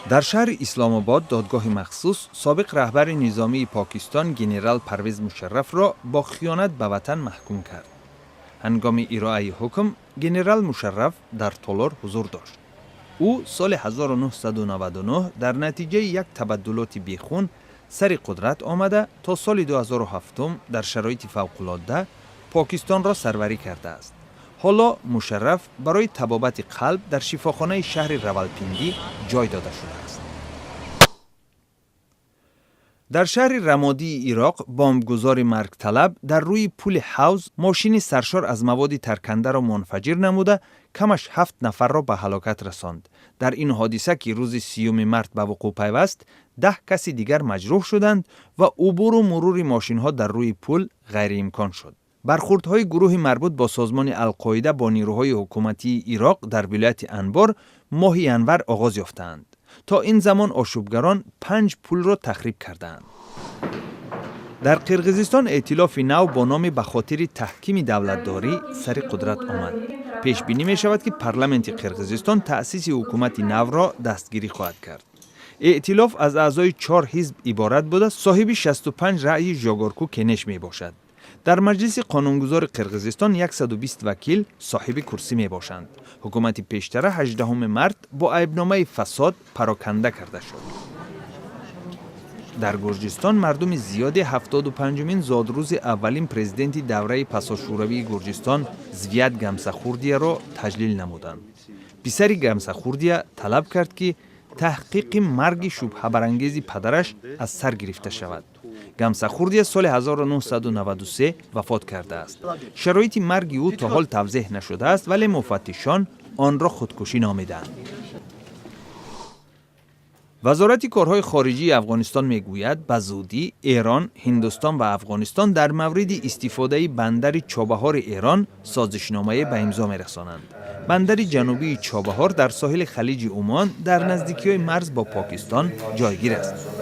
در شهر اسلام آباد دادگاه مخصوص سابق رهبر نظامی پاکستان گنرال پرویز مشرف را با خیانت به وطن محکوم کرد. هنگام ارائه حکم گنرال مشرف در تالار حضور داشت. او سال 1999 در نتیجه یک تبدلات بیخون سر قدرت آمده تا سال 2007 در شرایط فوق‌العاده پاکستان را سروری کرده است. حالا مشرف برای طبابت قلب در شفاخانه شهر راولپیندی جای داده شده است. در شهر رمادی عراق بمبگذار مرگ طلب در روی پل حوض ماشین سرشار از مواد ترکنده را منفجر نموده کمش 7 نفر را به هلاکت رساند. در این حادثه که روز 30 مارس به وقوع پیوست 10 کسی دیگر مجروح شدند و عبور و مرور ماشین ها در روی پل غیر امکان شد. برخوردهای گروه مربوط با سازمان القاعده با نیروهای حکومتی عراق در ولایت انبار ماه انور آغاز یافتند. تا این زمان آشوبگران 5 پل را تخریب کردند. در قرقیزستان ائتلاف نو با نام به خاطر تحکیم دولتداری سر قدرت آمد. پیش بینی می شود که پارلمانت قرقیزستان تأسیس حکومت نو را دستگیری خواهد کرد. ائتلاف از اعضای 4 حزب عبارت بوده، صاحب 65 رأی ژاگارکو کنش می باشد. در مجلس قانونگذار قرقیزستان 120 وکیل صاحب کرسی می باشند. حکومت پیشتر 18 مارس با عیبنامه فساد پراکنده کرده شد. در گرجستان مردم زیاد 75مین زادروز اولین پرزیدنت دوره پساشوروی گرجستان زویت گمسخوردیه را تجلیل نمودند. پسر گمسخوردیه طلب کرد که تحقیق مرگ شبهه برانگیز پدرش از سر گرفته شود. گمسخوردیه سال 1993 وفات کرده است. شرایط مرگ او تا حال توضیح نشده است ولی مفتشان آن را خودکشی نامیدند. وزارت کارهای خارجی افغانستان میگوید به زودی ایران، هندوستان و افغانستان در مورد استفاده بندر چابهار ایران سازشنامه به امضا میرسانند. بندر جنوبی چابهار در ساحل خلیج عمان در نزدیکی مرز با پاکستان جایگیر است.